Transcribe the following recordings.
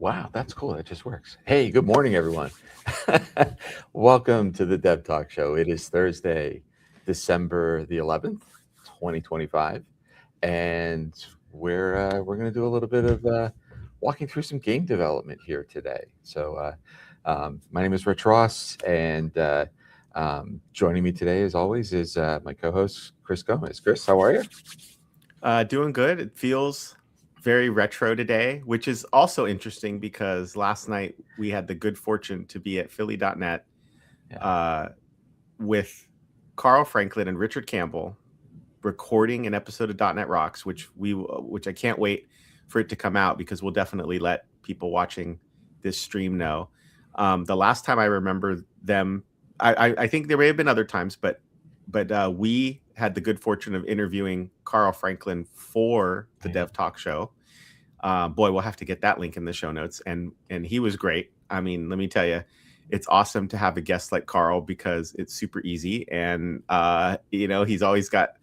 Wow, that's cool. That just works. Hey, good morning, everyone. Welcome to the Dev Talk Show. It is Thursday, December the 11th, 2025, and we're going to do a little bit of walking through some game development here today. So, my name is Rich Ross, and joining me today, as always, is my co-host Chris Gomez. Chris, how are you? Doing good. It feels very retro today, which is also interesting because last night we had the good fortune to be at Philly.net with Carl Franklin and Richard Campbell recording an episode of .NET Rocks, which I can't wait for it to come out because we'll definitely let people watching this stream know. The last time I remember them, I think there may have been other times, but we had the good fortune of interviewing Carl Franklin for the Dev Talk Show. Boy, we'll have to get that link in the show notes. And he was great. I mean, let me tell you, it's awesome to have a guest like Carl because it's super easy. And, he's always got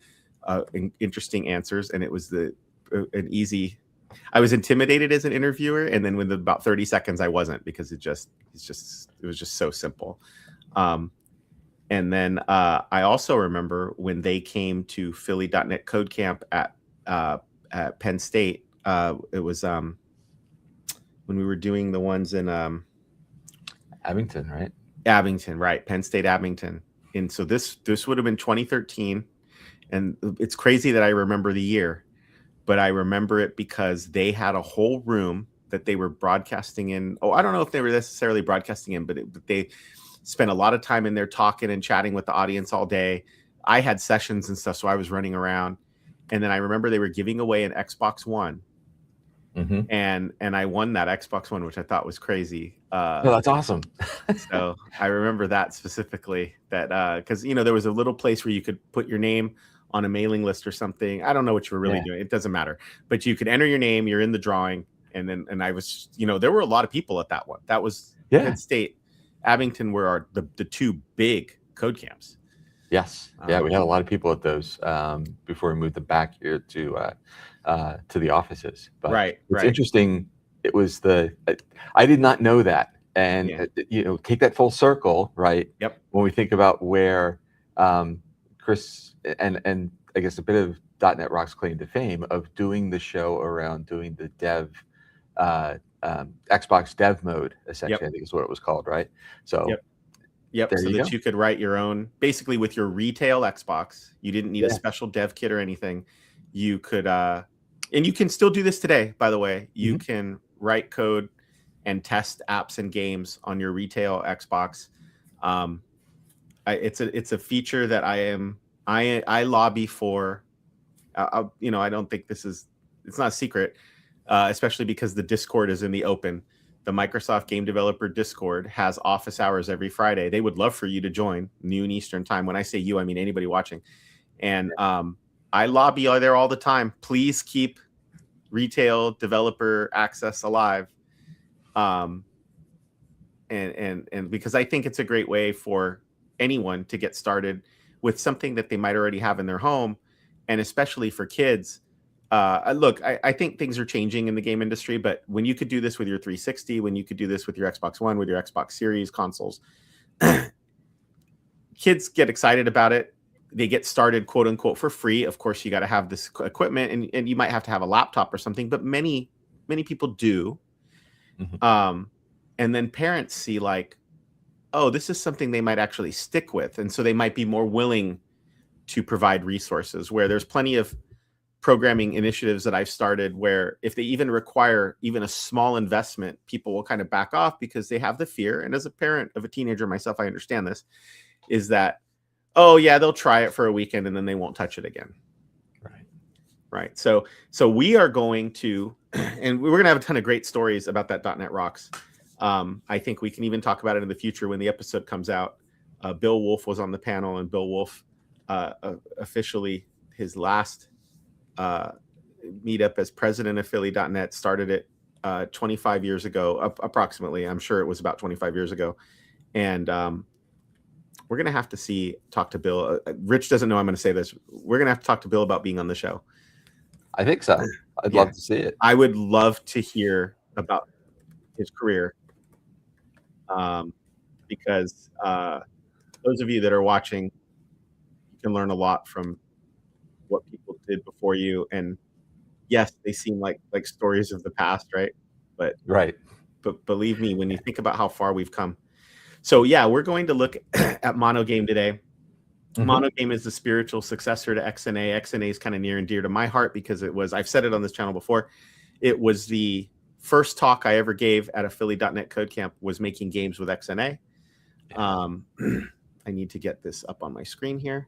interesting answers. And it was an easy... I was intimidated as an interviewer. And then within about 30 seconds, I wasn't because it was just so simple. And then I also remember when they came to Philly.net Code Camp at Penn State. It was when we were doing the ones in Abington, right? Abington, right? Penn State, Abington. And so this would have been 2013. And it's crazy that I remember the year, but I remember it because they had a whole room that they were broadcasting in. Oh, I don't know if they were necessarily broadcasting in, but they spent a lot of time in there talking and chatting with the audience all day. I had sessions and stuff, so I was running around. And then I remember they were giving away an Xbox One. Mm-hmm. And I won that Xbox One, which I thought was crazy. That's awesome. So I remember that specifically, that because there was a little place where you could put your name on a mailing list or something. I don't know what you were really doing. It doesn't matter. But you could enter your name, you're in the drawing. And I was, there were a lot of people at that one. That was Penn State. Abington were the two big code camps. Yes. Yeah, we had a lot of people at those before we moved them back here to the offices. But it's interesting. It was I did not know that. And, take that full circle, right? Yep. When we think about where Chris and I guess a bit of .NET Rock's claim to fame of doing the show around doing the dev Xbox dev mode, essentially, I think is what it was called, right? So, yep. So that you could write your own, basically with your retail Xbox. You didn't need a special dev kit or anything. You could, and you can still do this today, by the way. You can write code and test apps and games on your retail Xbox. It's a feature that I lobby for. I don't think it's not a secret. Especially because the Discord is in the open. The Microsoft Game Developer Discord has office hours every Friday. They would love for you to join noon Eastern time. When I say you, I mean anybody watching. And I lobby there all the time. Please keep retail developer access alive. And because I think it's a great way for anyone to get started with something that they might already have in their home, and especially for kids. Look, I think things are changing in the game industry, but when you could do this with your 360, when you could do this with your Xbox One, with your Xbox Series consoles, kids get excited about it. They get started, quote unquote, for free. Of course, you got to have this equipment, and you might have to have a laptop or something, but many people do. And then parents see like, oh, this is something they might actually stick with. And so they might be more willing to provide resources, where there's plenty of programming initiatives that I've started where if they even require even a small investment, people will kind of back off because they have the fear. And as a parent of a teenager myself, I understand this, is that, oh yeah, they'll try it for a weekend and then they won't touch it again. Right. So we are going to, and we're going to have a ton of great stories about that .NET Rocks. I think we can even talk about it in the future when the episode comes out. Bill Wolf was on the panel, and Bill Wolf officially, his last meetup as president of Philly.net, started it 25 years ago, approximately. I'm sure it was about 25 years ago. And we're going to have to talk to Bill. Rich doesn't know I'm going to say this. We're going to have to talk to Bill about being on the show. I think so. I'd love to see it. I would love to hear about his career, because those of you that are watching, you can learn a lot from what people did before you. And yes, they seem like stories of the past, right? But Right. believe me, when you think about how far we've come. So yeah, we're going to look at MonoGame today. Mhm. MonoGame is the spiritual successor to XNA. XNA is kind of near and dear to my heart because I've said it on this channel before, it was the first talk I ever gave at a Philly.net Code Camp was making games with XNA. I need to get this up on my screen here.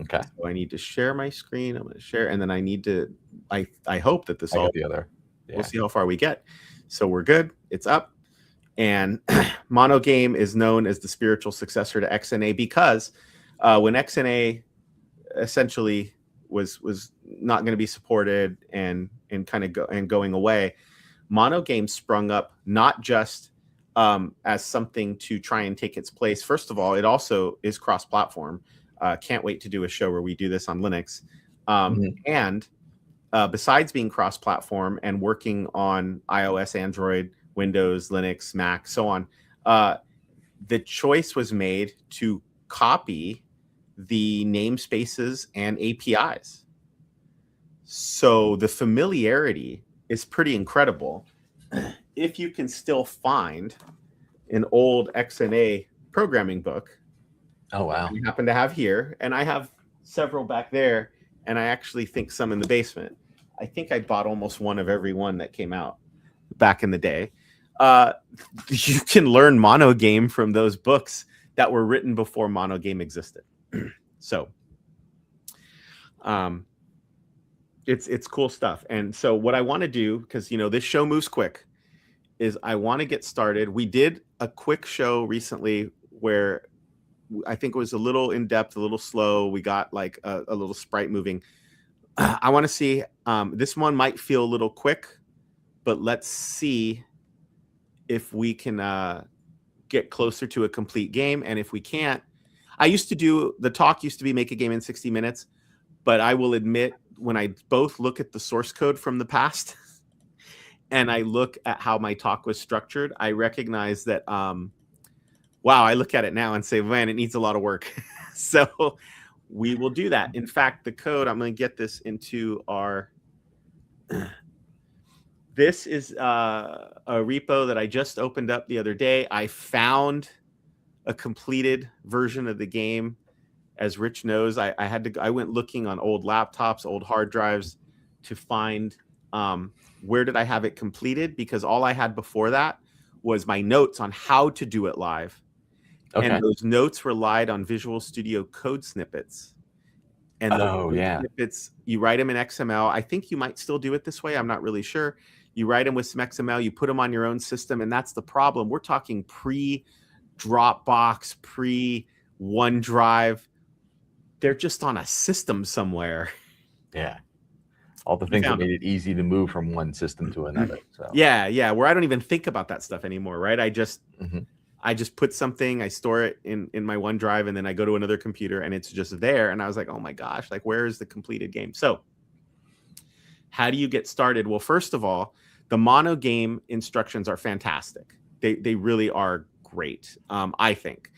Okay. So I need to share my screen. I'm going to share, and then I need to, I hope that this I all, got the other. Yeah. We'll see how far we get. So we're good. It's up. And MonoGame is known as the spiritual successor to XNA because when XNA essentially was not going to be supported and kind of going away, MonoGame sprung up not just as something to try and take its place. First of all, it also is cross-platform. Can't wait to do a show where we do this on Linux. And besides being cross-platform and working on iOS, Android, Windows, Linux, Mac, so on, the choice was made to copy the namespaces and APIs. So the familiarity is pretty incredible. If you can still find an old XNA programming book, oh wow, we happen to have here, and I have several back there, and I actually think some in the basement. I think I bought almost one of every one that came out back in the day. You can learn MonoGame from those books that were written before MonoGame existed. So it's cool stuff. And so what I want to do, because this show moves quick, is I want to get started. We did a quick show recently where I think it was a little in depth, a little slow. We got like a little sprite moving. I want to see, this one might feel a little quick, but let's see if we can get closer to a complete game. And if we can't, the talk used to be make a game in 60 minutes, but I will admit, when I both look at the source code from the past and I look at how my talk was structured, I recognize that, wow, I look at it now and say, man, it needs a lot of work. So we will do that. In fact, the code, I'm going to get this into our, this is a repo that I just opened up the other day. I found a completed version of the game. As Rich knows, I went looking on old laptops, old hard drives to find where did I have it completed, because all I had before that was my notes on how to do it live. Okay. And those notes relied on Visual Studio Code snippets. And snippets, you write them in XML. I think you might still do it this way. I'm not really sure. You write them with some XML, you put them on your own system, and that's the problem. We're talking pre-Dropbox, pre-OneDrive. They're just on a system somewhere. Yeah. All the things that made it easy to move from one system to another. So yeah, where I don't even think about that stuff anymore, right? I just put something, I store it in my OneDrive, and then I go to another computer and it's just there. And I was like, oh my gosh, like, where is the completed game? So how do you get started? Well, first of all, the MonoGame instructions are fantastic. They really are great. I think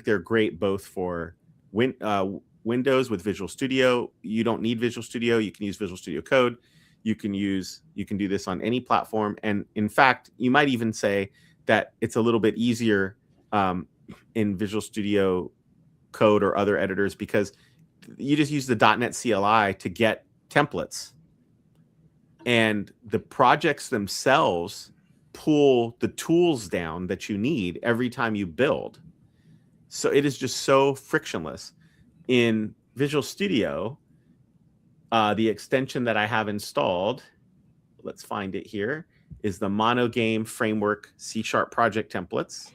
they're great both for Windows with Visual Studio. You don't need Visual Studio. You can use Visual Studio Code. You can do this on any platform. And in fact, you might even say that it's a little bit easier in Visual Studio Code or other editors, because you just use the .NET CLI to get templates. And the projects themselves pull the tools down that you need every time you build. So it is just so frictionless. In Visual Studio, the extension that I have installed, let's find it here, is the MonoGame Framework C# project templates.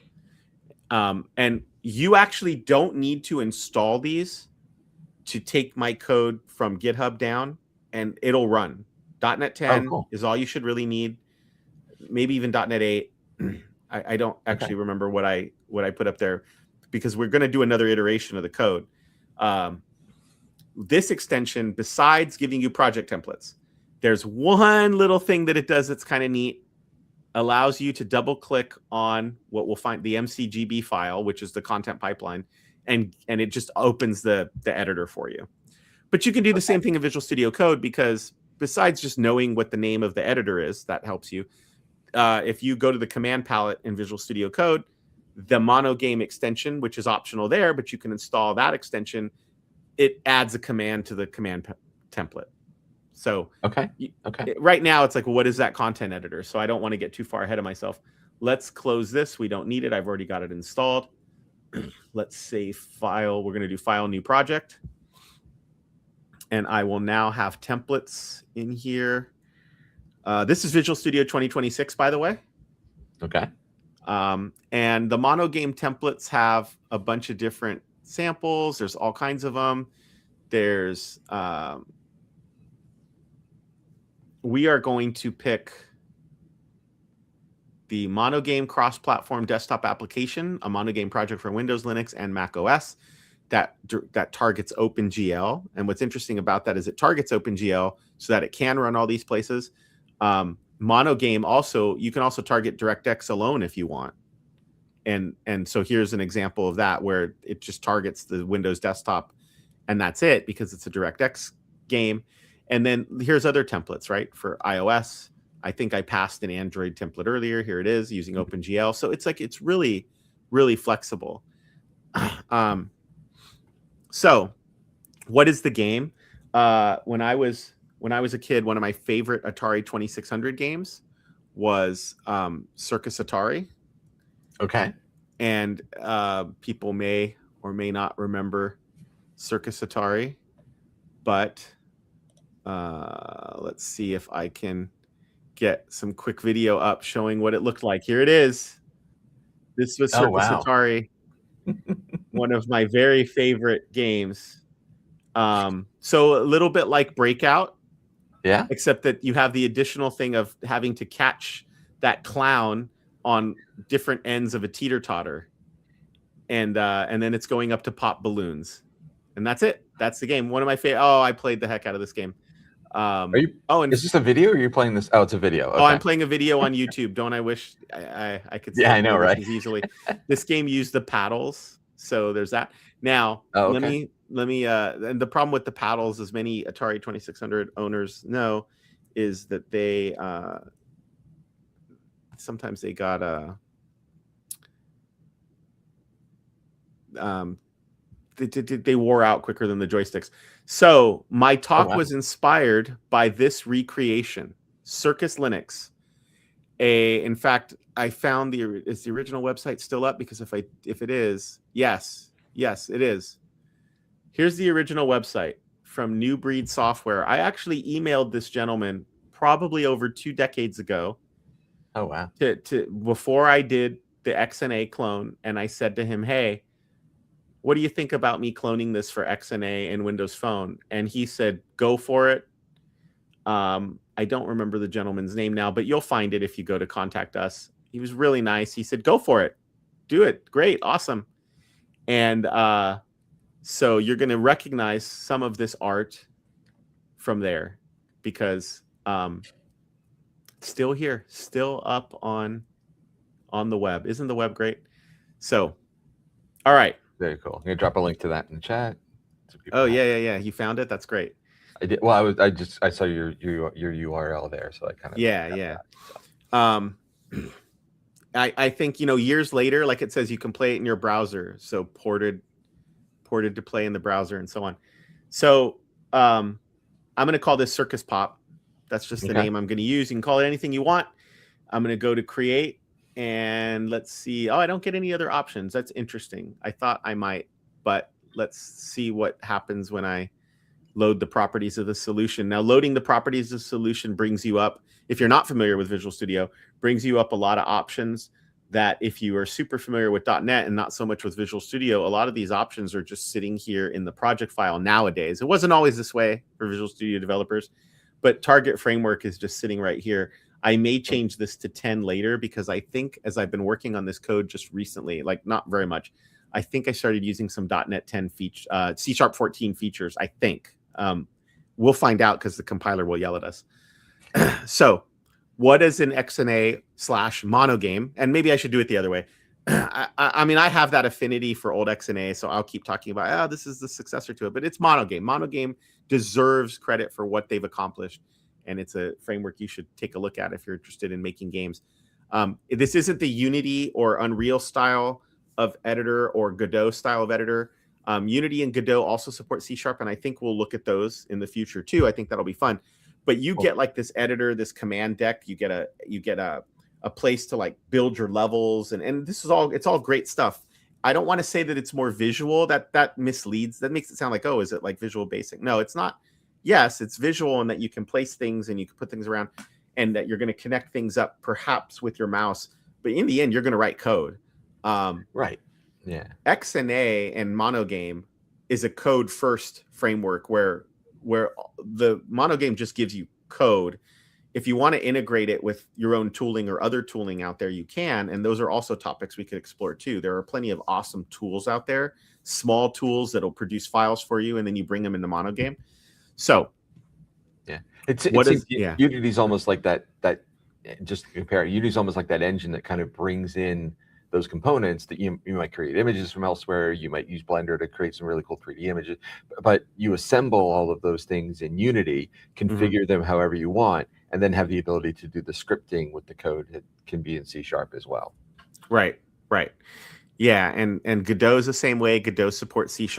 And you actually don't need to install these to take my code from GitHub down, and it'll run. .NET 10 is all you should really need. Maybe even .NET 8. I don't actually remember what I put up there, because we're going to do another iteration of the code. This extension, besides giving you project templates, there's one little thing that it does that's kind of neat. allows you to double click on what we'll find the MCGB file, which is the content pipeline, and it just opens the editor for you. But you can do the same thing in Visual Studio Code, because besides just knowing what the name of the editor is, that helps you. If you go to the command palette in Visual Studio Code, the MonoGame extension, which is optional there, but you can install that extension, it adds a command to the command template. So right now it's like, well, what is that content editor? So I don't want to get too far ahead of myself. Let's close this. We don't need it. I've already got it installed. Let's say file. We're going to do file, new project. And I will now have templates in here. This is Visual Studio 2026, by the way. Okay. And the MonoGame templates have a bunch of different samples. There's all kinds of them. There's we are going to pick the MonoGame cross-platform desktop application, a MonoGame project for Windows, Linux, and Mac OS that targets OpenGL. And what's interesting about that is it targets OpenGL so that it can run all these places. MonoGame also, you can also target DirectX alone if you want. And so here's an example of that where it just targets the Windows desktop and that's it, because it's a DirectX game. And then here's other templates, right? For iOS, I think I passed an Android template earlier. Here it is using OpenGL. So it's like, it's really, really flexible. So what is the game? When I was a kid, one of my favorite Atari 2600 games was Circus Atari. Okay. And people may or may not remember Circus Atari, but let's see if I can get some quick video up showing what it looked like. Here it is. This was Circus Atari, one of my very favorite games. So a little bit like Breakout. Yeah. Except that you have the additional thing of having to catch that clown on different ends of a teeter-totter. And then it's going up to pop balloons. And that's it. That's the game. One of my favorite. Oh, I played the heck out of this game. Is this a video or are you playing this? Oh, it's a video. Okay. Oh, I'm playing a video on YouTube. Don't I wish I could say I know, right? as easily. This game used the paddles. So there's that. Now, let me and the problem with the paddles, as many Atari 2600 owners know, is that they sometimes they got they wore out quicker than the joysticks. So my talk was inspired by this recreation, Circus Linux. In fact, I found is the original website still up? Because if it is, yes, it is. Here's the original website from New Breed Software. I actually emailed this gentleman probably over 2 decades ago. Oh wow! Before I did the XNA clone, and I said to him, "Hey, what do you think about me cloning this for XNA and Windows Phone?" And he said, "Go for it." I don't remember the gentleman's name now, but you'll find it if you go to contact us. He was really nice. He said, "Go for it. Do it. Great. Awesome." And so you're going to recognize some of this art from there because still here, still up on the web. Isn't the web great? So, all right. Very cool. I'm gonna drop a link to that in the chat. Oh yeah. You found it. That's great. I did. Well, I saw your URL there, so I kind of that, so. I think years later, like it says, you can play it in your browser. So ported to play in the browser and so on. So I'm going to call this Circus Pop. That's just the name I'm going to use. You can call it anything you want. I'm going to go to create and let's see. Oh, I don't get any other options. That's interesting. I thought I might, but let's see what happens when I load the properties of the solution. Now, loading the properties of the solution brings you up, if you're not familiar with Visual Studio, brings you up a lot of options that if you are super familiar with .NET and not so much with Visual Studio, a lot of these options are just sitting here in the project file nowadays. It wasn't always this way for Visual Studio developers, but Target Framework is just sitting right here. I may change this to 10 later because I think as I've been working on this code just recently, like not very much, I think I started using some .NET 10 feature, C# 14 features, I think. We'll find out because the compiler will yell at us. So what is an XNA / MonoGame? And maybe I should do it the other way. I mean, I have that affinity for old XNA, so I'll keep talking about, this is the successor to it, but it's MonoGame. MonoGame deserves credit for what they've accomplished, and it's a framework you should take a look at if you're interested in making games. This isn't the Unity or Unreal style of editor or Godot style of editor. Unity and Godot also support C#, and I think we'll look at those in the future too. I think that'll be fun. But you get like this editor, this command deck. You get a place to like build your levels, and this is all, it's all great stuff. I don't want to say that it's more visual. That misleads. That makes it sound like, oh, is it like Visual Basic? No, it's not. Yes, it's visual, and that you can place things and you can put things around, and that you're going to connect things up perhaps with your mouse. But in the end, you're going to write code. Right. Yeah. XNA and MonoGame is a code first framework where the MonoGame just gives you code. If you want to integrate it with your own tooling or other tooling out there, you can. And those are also topics we could explore too. There are plenty of awesome tools out there, small tools that'll produce files for you, and then you bring them into MonoGame. So yeah, Unity's almost like that just to compare, Unity's almost like that engine that kind of brings in those components that you might create images from elsewhere. You might use Blender to create some really cool 3D images, but you assemble all of those things in Unity, configure them however you want, and then have the ability to do the scripting with the code that can be in C# as well. Right. Yeah, and Godot is the same way. Godot supports C#.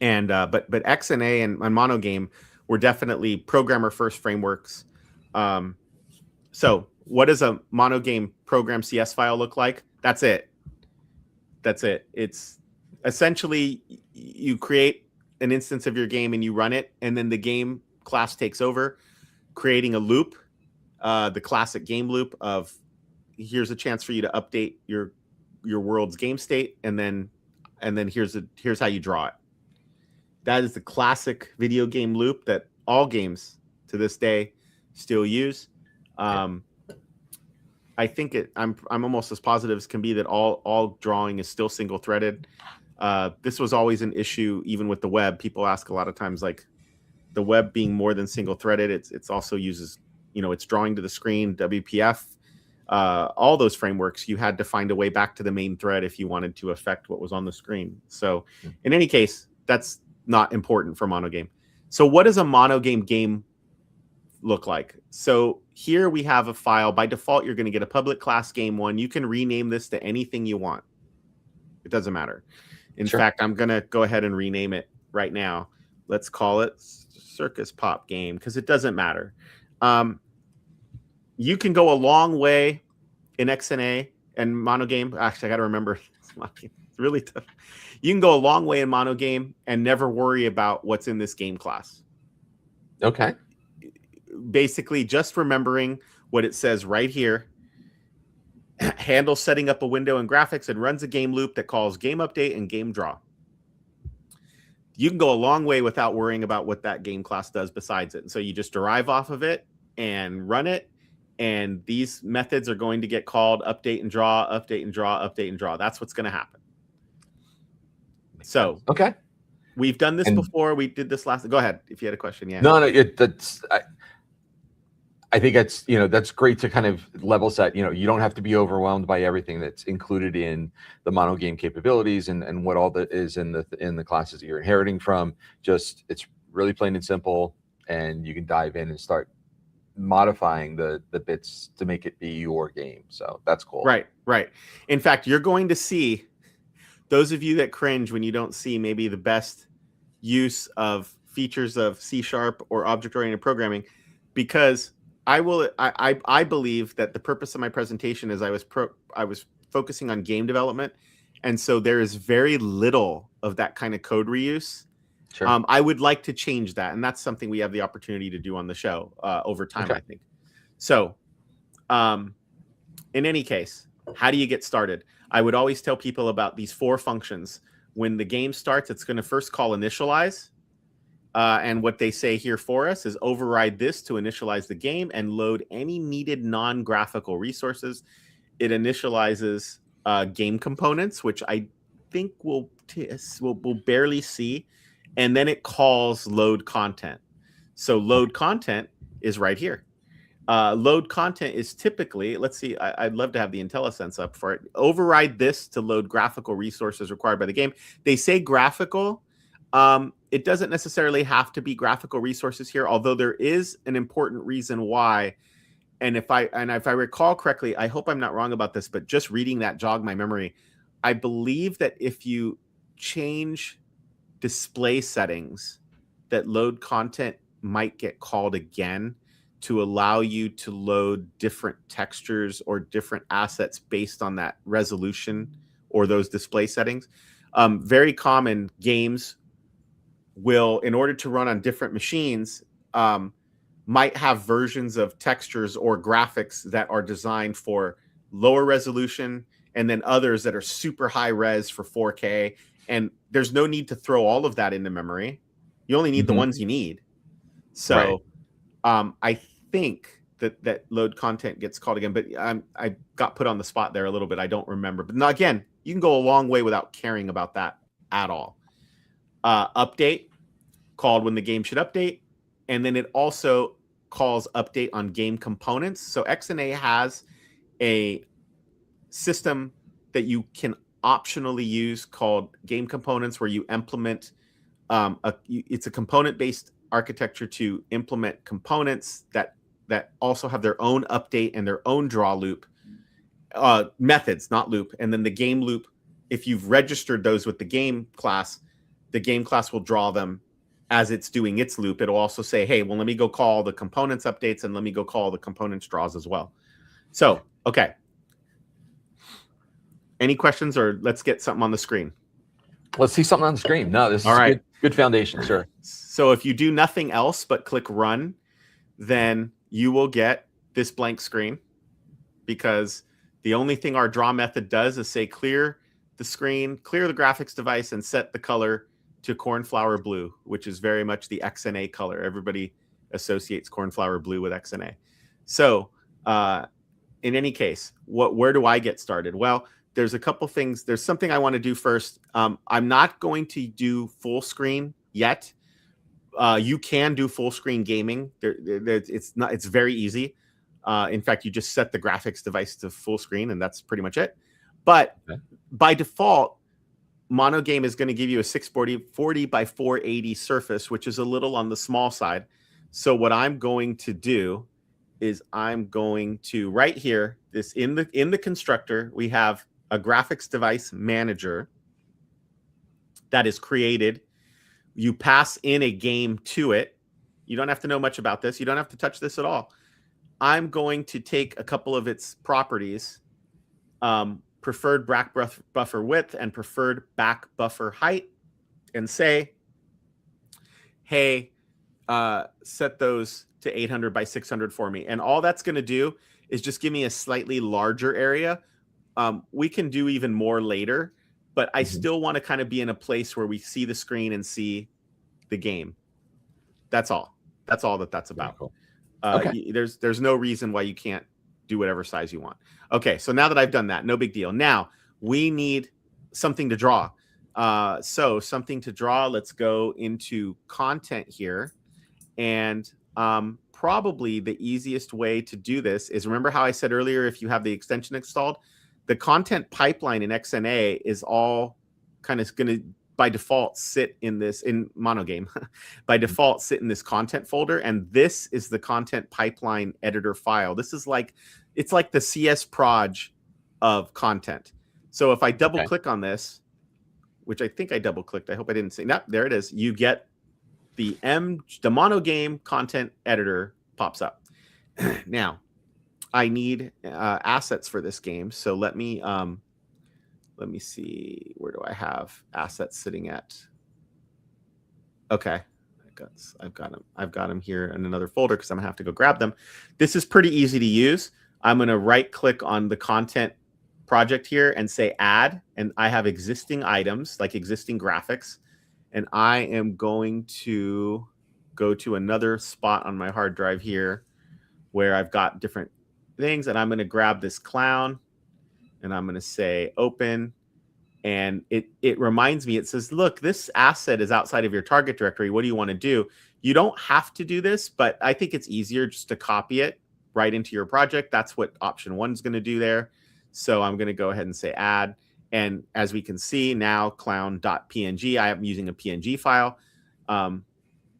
And but XNA and MonoGame were definitely programmer first frameworks. So what does a MonoGame program CS file look like? That's it. It's essentially you create an instance of your game and you run it, and then the game class takes over, creating a loop, the classic game loop of here's a chance for you to update your world's game state, and then here's how you draw it. That is the classic video game loop that all games to this day still use. I think I'm almost as positive as can be that all drawing is still single threaded. This was always an issue even with the web. People ask a lot of times, like, the web being more than single threaded, it's also uses, it's drawing to the screen, WPF, all those frameworks. You had to find a way back to the main thread if you wanted to affect what was on the screen. So in any case, that's not important for MonoGame. So what does a MonoGame game look like? So here we have a file. By default, you're going to get a public class game1. You can rename this to anything you want. It doesn't matter. In fact, I'm going to go ahead and rename it right now. Let's call it Circus Pop Game, because it doesn't matter. You can go a long way in XNA and MonoGame. Actually, I got to remember. It's really tough. You can go a long way in MonoGame and never worry about what's in this game class. Okay. Basically, just remembering what it says right here. Handles setting up a window in graphics and runs a game loop that calls game update and game draw. You can go a long way without worrying about what that game class does besides it. And so you just derive off of it and run it. And these methods are going to get called update and draw, update and draw, update and draw. That's what's going to happen. So, okay. We've done this before. We did this last. Go ahead if you had a question. Yeah. No, I think that's great to kind of level set. You don't have to be overwhelmed by everything that's included in the MonoGame capabilities and what all that is in the classes that you're inheriting from. Just, it's really plain and simple, and you can dive in and start modifying the bits to make it be your game. So that's cool. Right. In fact, you're going to see, those of you that cringe when you don't see maybe the best use of features of C# or object-oriented programming, because I believe that the purpose of my presentation is I was focusing on game development, and so there is very little of that kind of code reuse. Sure. I would like to change that, and that's something we have the opportunity to do on the show over time, I think. So, in any case, how do you get started? I would always tell people about these 4 functions. When the game starts, it's going to first call initialize. And what they say here for us is override this to initialize the game and load any needed non-graphical resources. It initializes game components, which I think we'll barely see. And then it calls load content. So load content is right here. Load content is typically, let's see, I'd love to have the IntelliSense up for it. Override this to load graphical resources required by the game. They say graphical. It doesn't necessarily have to be graphical resources here, although there is an important reason why. And if I recall correctly, I hope I'm not wrong about this, but just reading that jogged my memory. I believe that if you change display settings, that load content might get called again to allow you to load different textures or different assets based on that resolution or those display settings. Very common games will, in order to run on different machines, might have versions of textures or graphics that are designed for lower resolution, and then others that are super high res for 4K. And there's no need to throw all of that into memory. You only need the ones you need. So I think that load content gets called again, but I got put on the spot there a little bit. I don't remember. But now, again, you can go a long way without caring about that at all. Update, called when the game should update. And then it also calls update on game components. So XNA has a system that you can optionally use called game components, where you implement it's a component-based architecture to implement components that also have their own update and their own draw loop methods, not loop. And then the game loop, if you've registered those with the game class will draw them as it's doing its loop. It'll also say, hey, well, let me go call the components updates and let me go call the components draws as well. So, okay. Any questions, or let's get something on the screen? Let's see something on the screen. No, this is good foundation, sir. So if you do nothing else but click run, then you will get this blank screen, because the only thing our draw method does is say clear the screen, clear the graphics device, and set the color to cornflower blue, which is very much the XNA color. Everybody associates cornflower blue with XNA. So in any case, where do I get started? Well, there's a couple things. There's something I want to do first. I'm not going to do full screen yet. You can do full screen gaming. It's very easy. In fact, you just set the graphics device to full screen, and that's pretty much it. But by default, MonoGame is going to give you a 640 by 480 surface, which is a little on the small side. So what I'm going to do is I'm going to, right here, this in the constructor, we have a graphics device manager that is created. You pass in a game to it. You don't have to know much about this. You don't have to touch this at all. I'm going to take a couple of its properties, preferred back buffer width and preferred back buffer height, and say, hey, set those to 800 by 600 for me. And all that's going to do is just give me a slightly larger area. We can do even more later, but I still want to kind of be in a place where we see the screen and see the game. That's all. That's all that's about. Cool. There's no reason why you can't do whatever size you want. Okay, so now that I've done that, no big deal. Now we need something to draw. So something to draw, let's go into content here. And probably the easiest way to do this is, remember how I said earlier, if you have the extension installed, the content pipeline in XNA is all kind of going to, by default, sit in this, in MonoGame, by default sit in this content folder. And this is the content pipeline editor file. This is like, it's like the CS proj of content. So if I double click on this, which I think I double clicked, I hope I didn't say, no, there it is. You get the MonoGame content editor pops up. Now, I need assets for this game. So let me see, where do I have assets sitting at? Okay, I've got them here in another folder because I'm gonna have to go grab them. This is pretty easy to use. I'm gonna right click on the content project here and say add, and I have existing items, like existing graphics, and I am going to go to another spot on my hard drive here where I've got different things, and I'm going to grab this clown and I'm going to say open, And it reminds me, it says, look, this asset is outside of your target directory. What do you want to do? You don't have to do this, but I think it's easier just to copy it right into your project. That's what option 1 is going to do there. So I'm going to go ahead and say add. And as we can see now, clown.png, I am using a PNG file,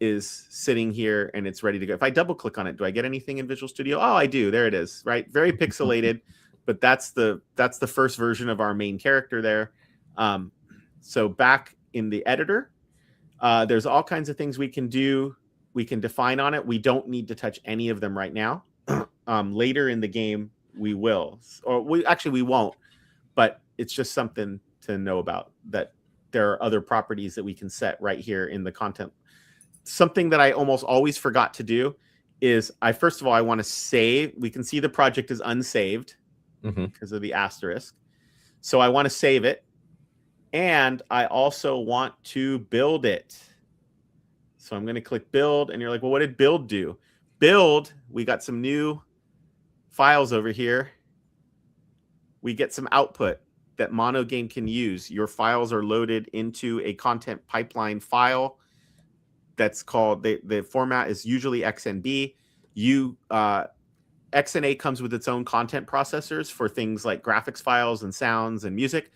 is sitting here and it's ready to go. If I double click on it, do I get anything in Visual Studio? Oh, I do. There it is, right? Very pixelated, but that's the first version of our main character there. So back in the editor, there's all kinds of things we can do. We can define on it. We don't need to touch any of them right now. Later in the game, we will, or we won't, but it's just something to know about, that there are other properties that we can set right here in the content. Something that I almost always forgot to do is first of all, I want to save. We can see the project is unsaved because of the asterisk. So I want to save it. And I also want to build it. So I'm going to click build, and you're like, well, what did build do? Build, we got some new files over here. We get some output that MonoGame can use. Your files are loaded into a content pipeline file that's called, the format is usually XNB. XNA comes with its own content processors for things like graphics files and sounds and music.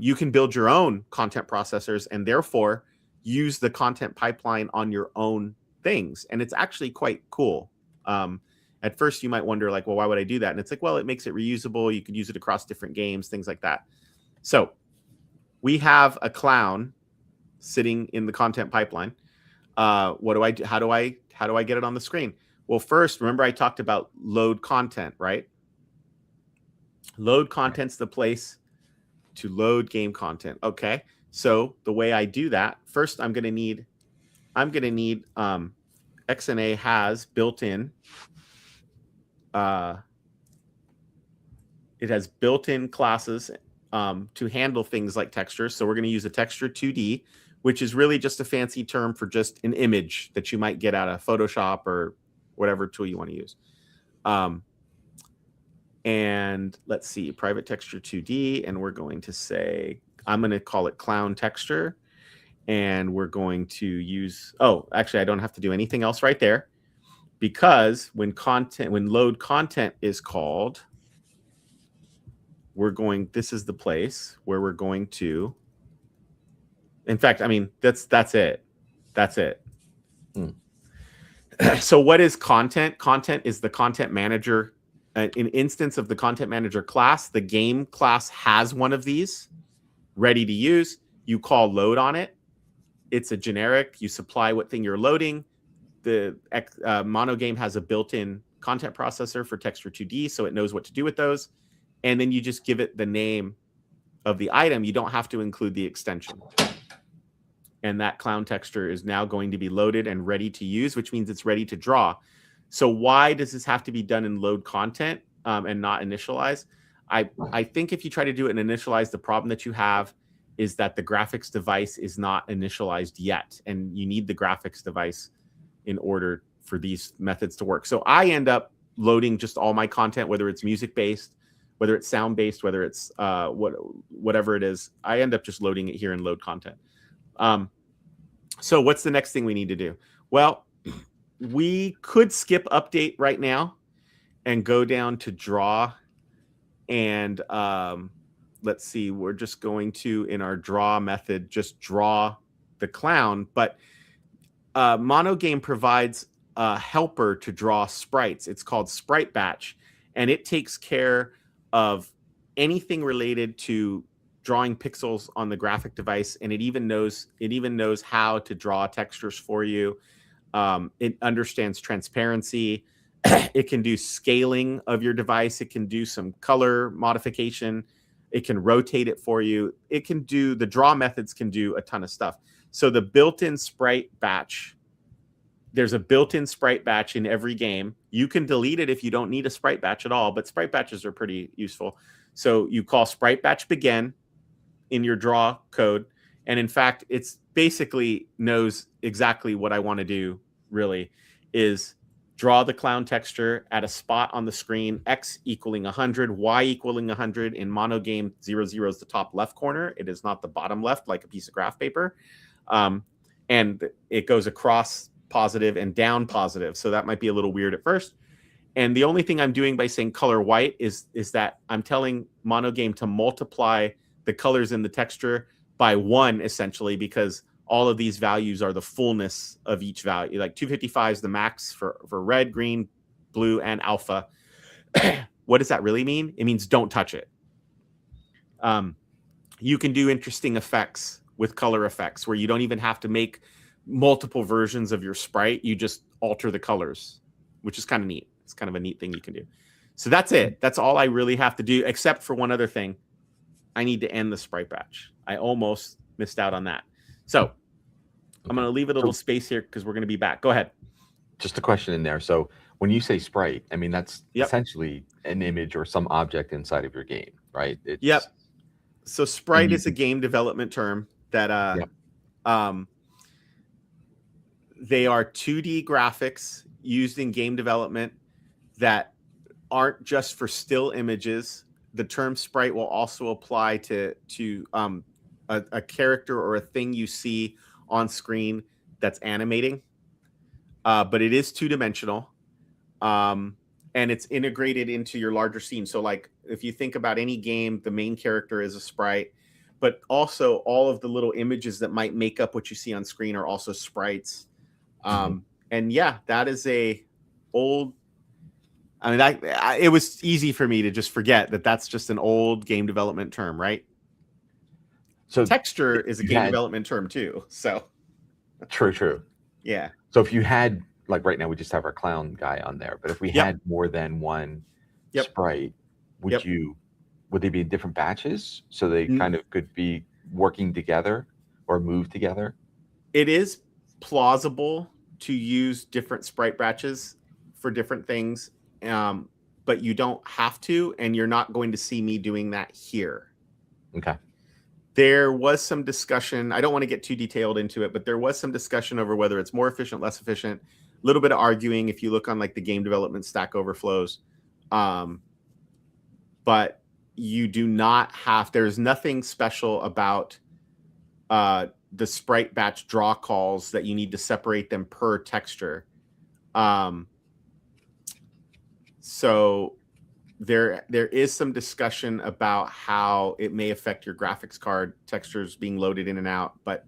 You can build your own content processors and therefore use the content pipeline on your own things. And it's actually quite cool. At first, you might wonder, like, well, why would I do that? And it's like, well, it makes it reusable. You could use it across different games, things like that. So we have a clown sitting in the content pipeline. What do I do? How do I get it on the screen? Well, first, remember I talked about load content, right? Load content's the place to load game content. Okay. So the way I do that, first I'm going to need XNA has built-in, it has built-in classes to handle things like textures. So we're going to use a texture 2D, which is really just a fancy term for just an image that you might get out of Photoshop or whatever tool you want to use. And let's see, private texture 2D, and we're going to say, I'm going to call it clown texture. And we're going to use, oh, actually, I don't have to do anything else right there, because when load content is called, this is the place where we're going to, in fact, I mean, that's it. That's it. So what is content? Content is the content manager, an instance of the content manager class. The game class has one of these ready to use. You call load on it. It's a generic. You supply what thing you're loading. The MonoGame has a built-in content processor for texture 2D, so it knows what to do with those. And then you just give it the name of the item. You don't have to include the extension. And that clown texture is now going to be loaded and ready to use, which means it's ready to draw. So why does this have to be done in load content and not initialize? I think if you try to do it and initialize, the problem that you have is that the graphics device is not initialized yet. And you need the graphics device in order for these methods to work. So I end up loading just all my content, whether it's music-based, whether it's sound-based, whether it's whatever it is. I end up just loading it here in load content. So what's the next thing we need to do? Well, we could skip update right now and go down to draw. And let's see, we're just going to, in our draw method, just draw the clown. But MonoGame provides a helper to draw sprites. It's called Sprite Batch, and it takes care of anything related to drawing pixels on the graphic device, and it even knows how to draw textures for you. It understands transparency. It can do scaling of your device. It can do some color modification. It can rotate it for you. It can do, the draw methods can do a ton of stuff. So the built-in sprite batch, there's a built-in sprite batch in every game. You can delete it if you don't need a sprite batch at all, but sprite batches are pretty useful. So you call sprite batch begin in your draw code. And in fact, it's basically knows exactly what I want to do, really, is draw the clown texture at a spot on the screen, X equaling 100, Y equaling 100. In MonoGame, 00 is the top left corner. It is not the bottom left like a piece of graph paper. And it goes across positive and down positive. So that might be a little weird at first. And the only thing I'm doing by saying color white is that I'm telling MonoGame to multiply the colors in the texture by 1, essentially, because all of these values are the fullness of each value. Like 255 is the max for red, green, blue, and alpha. What does that really mean? It means don't touch it. You can do interesting effects with color effects where you don't even have to make multiple versions of your sprite. You just alter the colors, which is kind of neat. It's kind of a neat thing you can do. So that's it. That's all I really have to do, except for one other thing. I need to end the sprite batch. I almost missed out on that. So I'm going to leave a little space here because we're going to be back. Go ahead. Just a question in there. So when you say sprite, I mean, that's essentially an image or some object inside of your game, right? Yep. So sprite is a game development term that they are 2D graphics used in game development that aren't just for still images. The term sprite will also apply to a character or a thing you see on screen that's animating, but it is 2-dimensional, and it's integrated into your larger scene. So like if you think about any game, the main character is a sprite, but also all of the little images that might make up what you see on screen are also sprites. And yeah, that is a old, I mean, it was easy for me to just forget that that's just an old game development term, right? So texture is a game development term too. So true. Yeah. So if you had, like right now, we just have our clown guy on there, but if we had more than one sprite, would they be in different batches so they kind of could be working together or move together? It is plausible to use different sprite batches for different things, but you don't have to, and you're not going to see me doing that here. Okay. There was some discussion. I don't want to get too detailed into it, but there was some discussion over whether it's more efficient, less efficient. A little bit of arguing if you look on like the game development Stack Overflows. But you do not have, there's nothing special about the sprite batch draw calls that you need to separate them per texture. So there is some discussion about how it may affect your graphics card textures being loaded in and out, but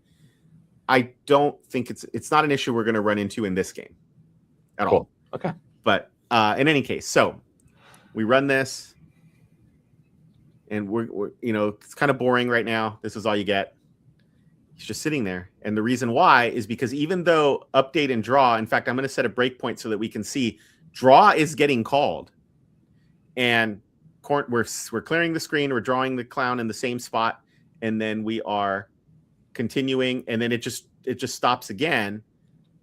I don't think it's not an issue we're going to run into in this game at all. Okay. But in any case, so we run this, and we're it's kind of boring right now. This is all you get. He's just sitting there. And the reason why is because even though update and draw, in fact, I'm going to set a breakpoint so that we can see draw is getting called. And we're clearing the screen. We're drawing the clown in the same spot. And then we are continuing. And then it just stops again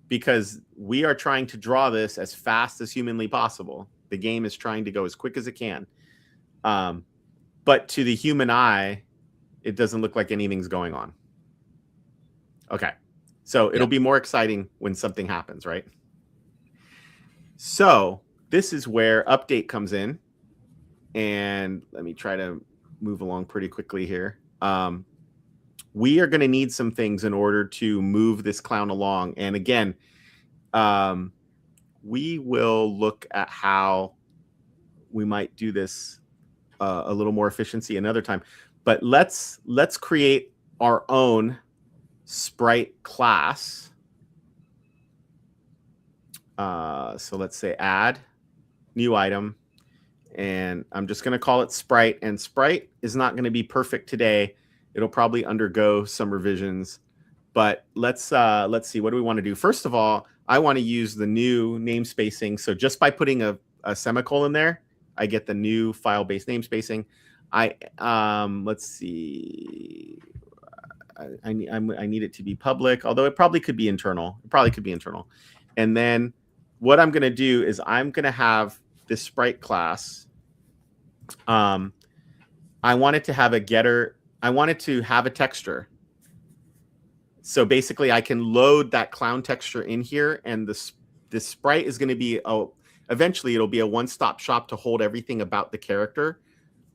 because we are trying to draw this as fast as humanly possible. The game is trying to go as quick as it can. But to the human eye, it doesn't look like anything's going on. Okay, so it'll be more exciting when something happens, right? So this is where update comes in. And let me try to move along pretty quickly here. We are going to need some things in order to move this clown along. And again, we will look at how we might do this a little more efficiency another time. But let's create our own sprite class. So let's say add new item, and I'm just going to call it sprite. And sprite is not going to be perfect today. It'll probably undergo some revisions, but let's see. What do we want to do? First of all, I want to use the new name spacing. So just by putting a semicolon there, I get the new file-based namespacing. Let's see. I need it to be public, although it probably could be internal. And then what I'm going to do is I'm going to have this sprite class. I want it to have a getter. I want it to have a texture. So basically, I can load that clown texture in here, and this sprite is going to be eventually it'll be a one-stop shop to hold everything about the character.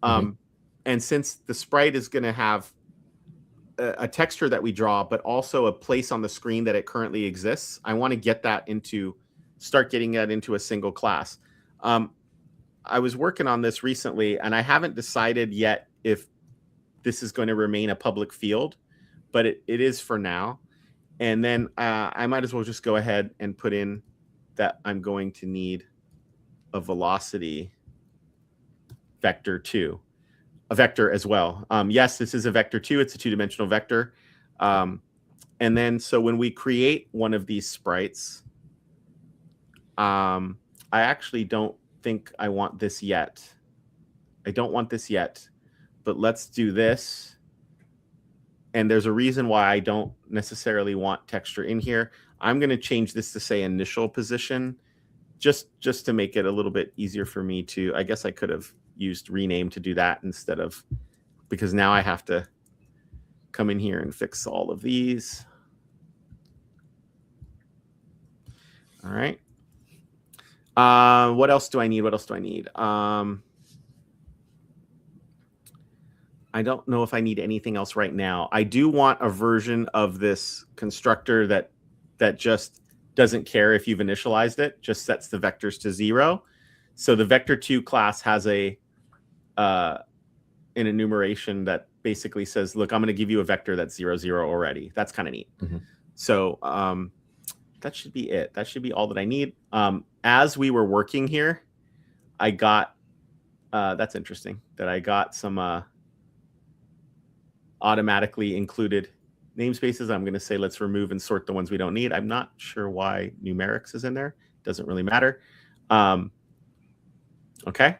And since the sprite is going to have a texture that we draw, but also a place on the screen that it currently exists, I want to start getting that into a single class. I was working on this recently, and I haven't decided yet if this is going to remain a public field, but it is for now. And then I might as well just go ahead and put in that I'm going to need a velocity vector 2, a vector as well. Yes, this is a vector 2. It's a 2-dimensional vector. And then so when we create one of these sprites, I actually don't think I want this yet. I don't want this yet, but let's do this. And there's a reason why I don't necessarily want texture in here. I'm going to change this to say initial position, just to make it a little bit easier for me to, I guess I could have used rename to do that instead of, because now I have to come in here and fix all of these. All right. What else do I need? I don't know if I need anything else right now. I do want a version of this constructor that just doesn't care if you've initialized it, just sets the vectors to 0. So the vector 2 class has an enumeration that basically says, look, I'm going to give you a vector that's 0, 0 already. That's kind of neat. So that should be it. That should be all that I need. As we were working here, I got, that's interesting, that I got some automatically included namespaces. I'm going to say let's remove and sort the ones we don't need. I'm not sure why numerics is in there. Doesn't really matter. Okay,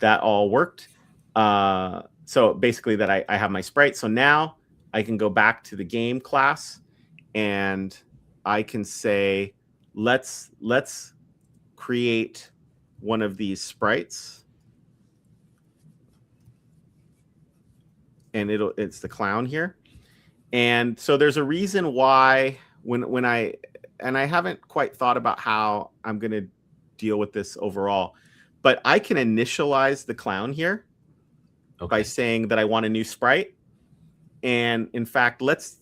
that all worked. So basically that I have my sprite. So now I can go back to the game class and I can say, let's create one of these sprites. And it's the clown here. And so there's a reason why when I haven't quite thought about how I'm going to deal with this overall, but I can initialize the clown here by saying that I want a new sprite. And in fact, it's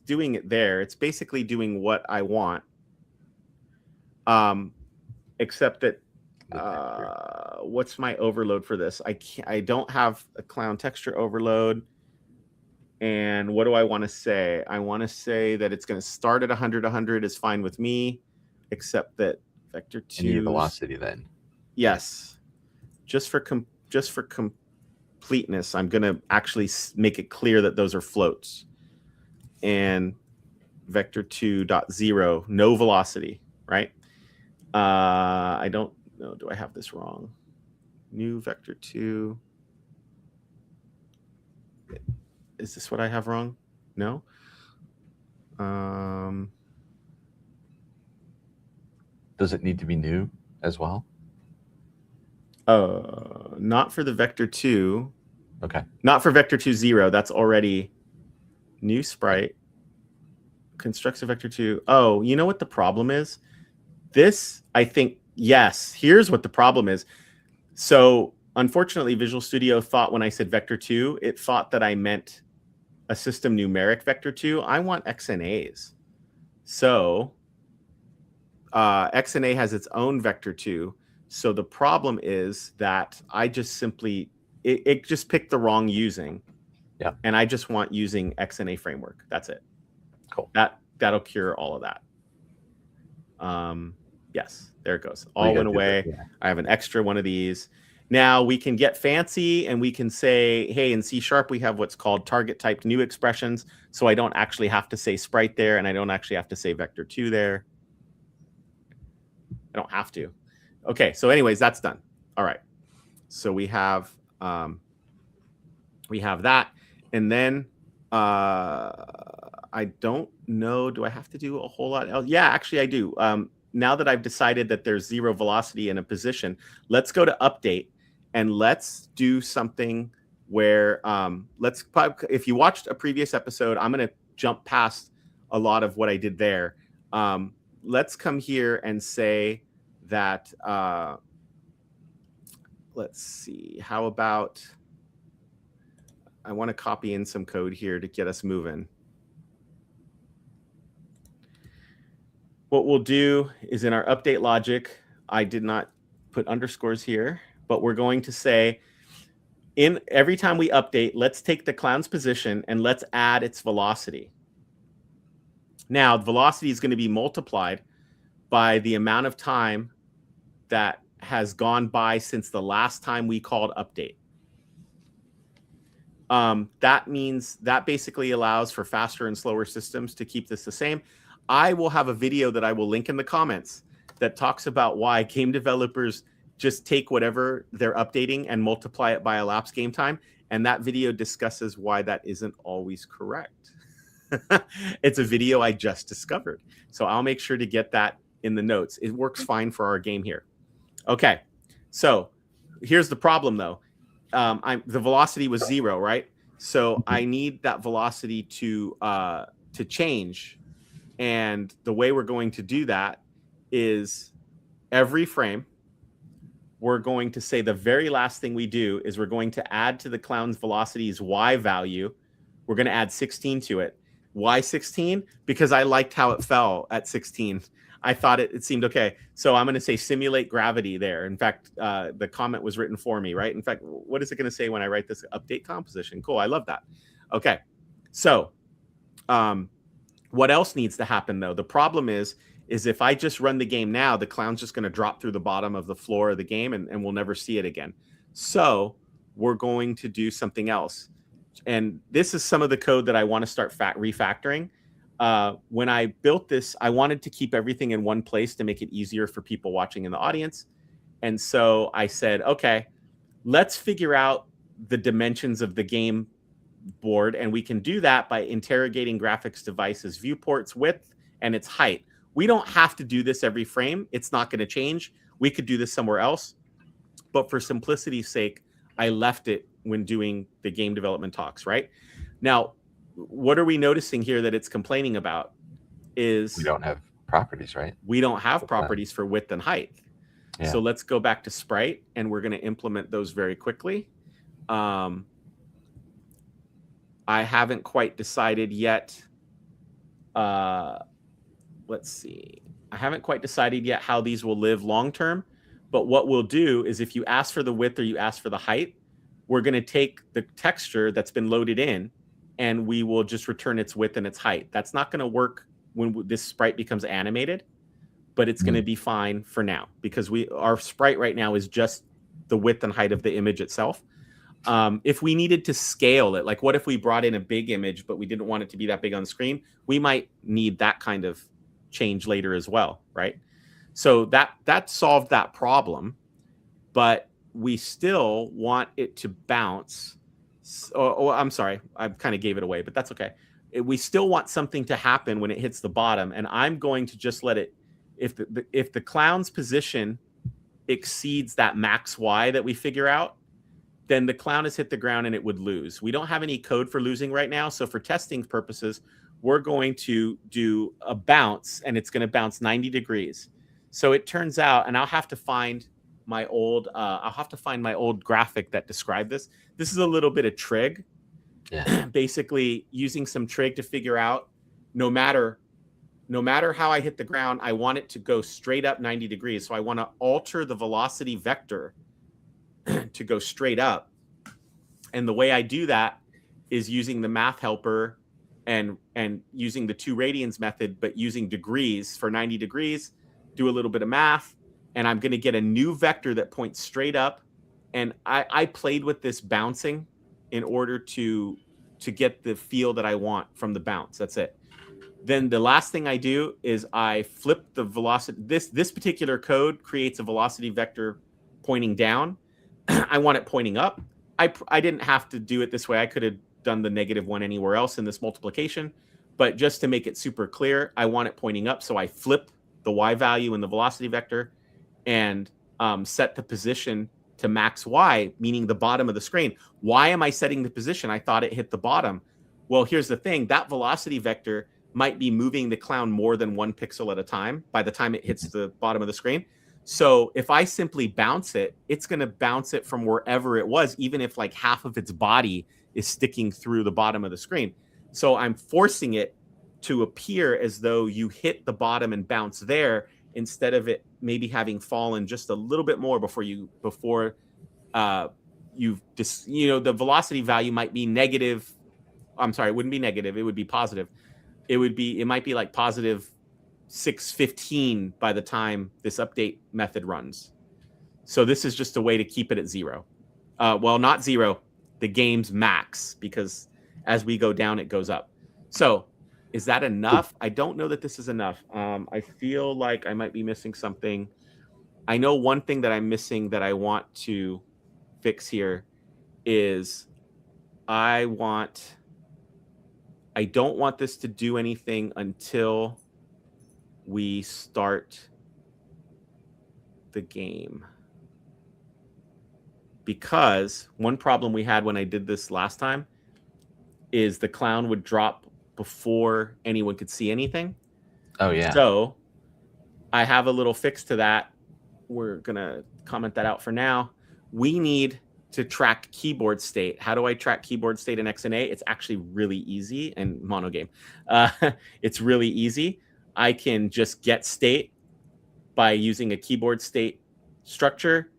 doing it there. It's basically doing what I want. Except that what's my overload for this? I don't have a clown texture overload. And what do I want to say? I want to say that it's going to start at 100. 100 is fine with me, except that vector 2. And your velocity then. Yes. Just for completeness, I'm going to actually make it clear that those are floats. And vector 2.0, no velocity, right? I don't know. Do I have this wrong? New vector 2. Is this what I have wrong? No. Does it need to be new as well? Not for the vector 2. Okay. Not for vector 2 0. That's already new sprite. Constructs a vector 2. Oh, you know what the problem is? This, I think, yes. Here's what the problem is. So unfortunately, Visual Studio thought when I said vector 2, it thought that I meant a system numeric vector 2. I want XNAs. So XNA has its own vector 2. So the problem is that I just simply, it just picked the wrong using. Yeah. And I just want using XNA framework. That's it. Cool. That'll cure all of that. Yes, there it goes. All went away. Yeah. I have an extra one of these. Now we can get fancy and we can say, hey, in C# we have what's called target typed new expressions. So I don't actually have to say sprite there, and I don't actually have to say vector 2 there. I don't have to. Okay, so anyways, that's done. All right. So we have that. And then I don't know, do I have to do a whole lot else? Yeah, actually I do. Now that I've decided that there's 0 velocity in a position, let's go to update and let's do something where if you watched a previous episode, I'm going to jump past a lot of what I did there. let's come here and say that, let's see, how about, I want to copy in some code here to get us moving. What we'll do is in our update logic, I did not put underscores here, but we're going to say, in every time we update, let's take the clown's position and let's add its velocity. Now, the velocity is going to be multiplied by the amount of time that has gone by since the last time we called update. That means that basically allows for faster and slower systems to keep this the same. I will have a video that I will link in the comments that talks about why game developers just take whatever they're updating and multiply it by elapsed game time. And that video discusses why that isn't always correct. It's a video I just discovered. So I'll make sure to get that in the notes. It works fine for our game here. Okay, so here's the problem though. The velocity was 0, right? So I need that velocity to change. And the way we're going to do that is every frame, we're going to say the very last thing we do is we're going to add to the clown's velocity's y value. We're going to add 16 to it. Why 16? Because I liked how it fell at 16. I thought it seemed okay. So I'm going to say simulate gravity there. In fact, the comment was written for me, right? In fact, what is it going to say when I write this? Update composition. Cool. I love that. Okay. So what else needs to happen, though? The problem is if I just run the game now, the clown's just going to drop through the bottom of the floor of the game and we'll never see it again. So we're going to do something else. And this is some of the code that I want to start refactoring. When I built this, I wanted to keep everything in one place to make it easier for people watching in the audience. And so I said, okay, let's figure out the dimensions of the game board. And we can do that by interrogating graphics devices, viewports, width, and its height. We don't have to do this every frame. It's not going to change. We could do this somewhere else. But for simplicity's sake, I left it when doing the game development talks, right? Now, what are we noticing here that it's complaining about is we don't have properties, right? We don't have properties for width and height. Yeah. So let's go back to Sprite and we're going to implement those very quickly. I haven't quite decided yet. Let's see. I haven't quite decided yet how these will live long term. But what we'll do is if you ask for the width or you ask for the height, we're going to take the texture that's been loaded in and we will just return its width and its height. That's not going to work when this sprite becomes animated, but it's going to be fine for now because our sprite right now is just the width and height of the image itself. If we needed to scale it, like what if we brought in a big image, but we didn't want it to be that big on screen, we might need that kind of change later as well, right? So that solved that problem, but we still want it to bounce. Oh, I'm sorry. I kind of gave it away, but that's okay. We still want something to happen when it hits the bottom, and I'm going to just let it, if the clown's position exceeds that max Y that we figure out, then the clown has hit the ground and it would lose. We don't have any code for losing right now, so for testing purposes, we're going to do a bounce, and it's going to bounce 90 degrees. So it turns out, and I'll have to find my old graphic that described this. This is a little bit of trig. Yeah. Basically using some trig to figure out no matter how I hit the ground, I want it to go straight up 90 degrees. So I want to alter the velocity vector to go straight up. And the way I do that is using the math helper and using the 2 radians method, but using degrees for 90 degrees, do a little bit of math, and I'm going to get a new vector that points straight up. And I played with this bouncing in order to get the feel that I want from the bounce. That's it. Then the last thing I do is I flip the velocity. This particular code creates a velocity vector pointing down. I want it pointing up. I didn't have to do it this way. I could have done the -1 anywhere else in this multiplication. But just to make it super clear, I want it pointing up. So I flip the Y value in the velocity vector and set the position to max Y, meaning the bottom of the screen. Why am I setting the position? I thought it hit the bottom. Well, here's the thing. That velocity vector might be moving the clown more than 1 pixel at a time by the time it hits the bottom of the screen. So if I simply bounce it, it's going to bounce it from wherever it was, even if like half of its body is sticking through the bottom of the screen. So I'm forcing it to appear as though you hit the bottom and bounce there, instead of it maybe having fallen just a little bit more before you've just, the velocity value might be negative. I'm sorry, it wouldn't be negative. It would be positive. It might be like positive 615 by the time this update method runs. So this is just a way to keep it at 0. Well, not 0, the game's max, because as we go down, it goes up. So is that enough? I don't know that this is enough. I feel like I might be missing something. I know one thing that I'm missing that I want to fix here is I don't want this to do anything until we start the game. Because one problem we had when I did this last time is the clown would drop before anyone could see anything. Oh, yeah. So I have a little fix to that. We're going to comment that out for now. We need to track keyboard state. How do I track keyboard state in XNA? It's actually really easy, and MonoGame. It's really easy. I can just get state by using a keyboard state structure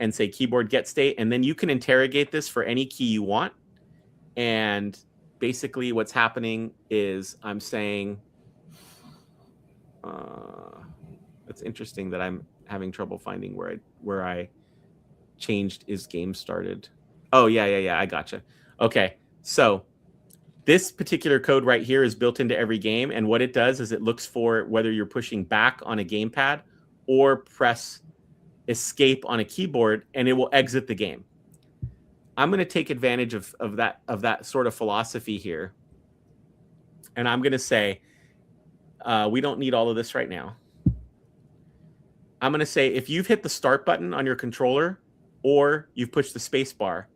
and say keyboard get state, and then you can interrogate this for any key you want. And basically what's happening is I'm saying, it's interesting that I'm having trouble finding where I changed is game started. Oh, yeah, I gotcha. Okay, so this particular code right here is built into every game, and what it does is it looks for whether you're pushing back on a gamepad or press escape on a keyboard, and it will exit the game. I'm going to take advantage of that sort of philosophy here, and I'm going to say we don't need all of this right now. I'm going to say if you've hit the start button on your controller or you've pushed the space bar,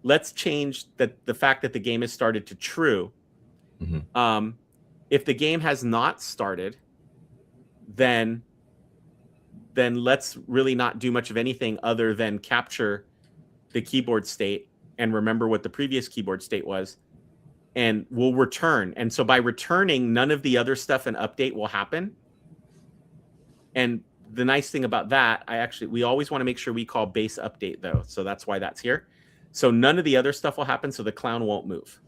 let's change the fact that the game has started to true. Mm-hmm. If the game has not started, then let's really not do much of anything other than capture the keyboard state and remember what the previous keyboard state was, and we'll return. And so by returning, none of the other stuff in update will happen. And the nice thing about that, we always want to make sure we call base update though. So that's why that's here. So none of the other stuff will happen. So the clown won't move.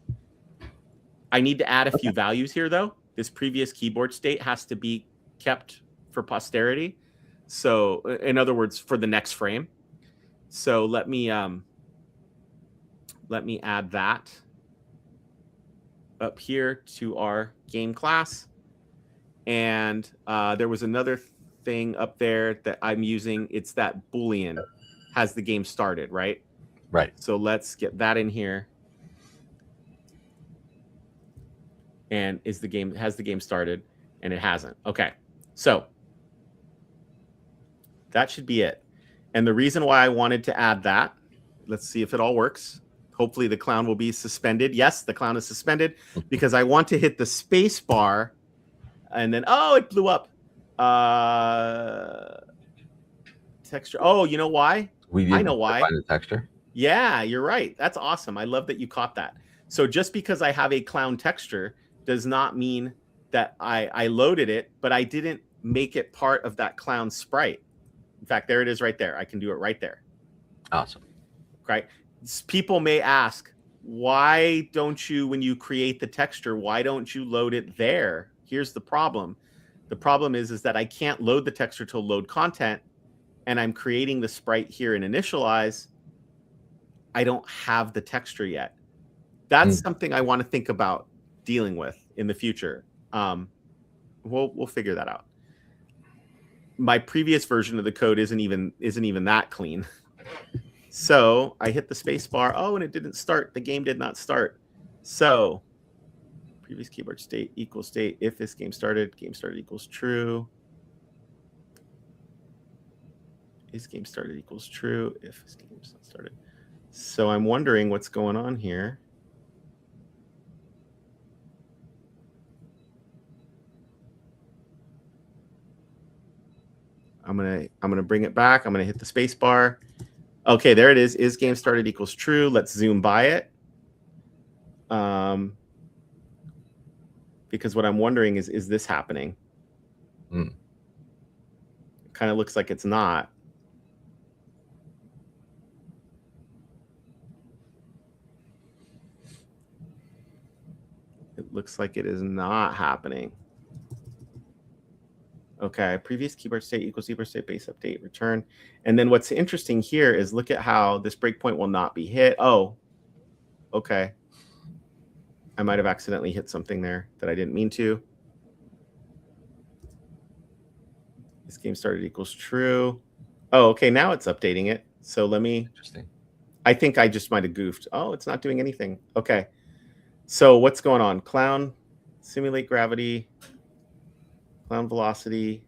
I need to add a few values here though. This previous keyboard state has to be kept for posterity. So in other words, for the next frame. So let me add that up here to our game class. And there was another thing up there that I'm using. It's that Boolean has the game started, right? Right. So let's get that in here. And has the game started? And it hasn't. Okay. So that should be it. And the reason why I wanted to add that, let's see if it all works. Hopefully the clown will be suspended. Yes, the clown is suspended because I want to hit the space bar and then, oh, it blew up. Texture. Oh, you know why? I know why. Find the texture. Yeah, you're right. That's awesome. I love that you caught that. So just because I have a clown texture does not mean that I loaded it, but I didn't make it part of that clown sprite. In fact, there it is right there. I can do it right there. Awesome. Right. People may ask, why don't you, when you create the texture, why don't you load it there? Here's the problem. The problem is that I can't load the texture till load content, and I'm creating the sprite here in initialize. I don't have the texture yet. That's something I want to think about dealing with in the future. We'll figure that out. My previous version of the code isn't even that clean. So I hit the space bar. Oh, and it didn't start. The game did not start. So previous keyboard state equals state. If this game started equals true. Is game started equals true. If this game's not started. So I'm wondering what's going on here. I'm gonna bring it back. I'm gonna hit the space bar. Okay, there it is. Is game started equals true. Let's zoom by it. Because what I'm wondering is this happening? It kind of looks like it's not. It looks like it is not happening. Okay, previous keyboard state equals keyboard state base update return. And then what's interesting here is look at how this breakpoint will not be hit. Oh, okay. I might have accidentally hit something there that I didn't mean to. This game started equals true. Oh, okay, now it's updating it. So let me, Interesting. I think I just might have goofed. Oh, it's not doing anything. Okay. So what's going on? Clown, simulate gravity, clown velocity,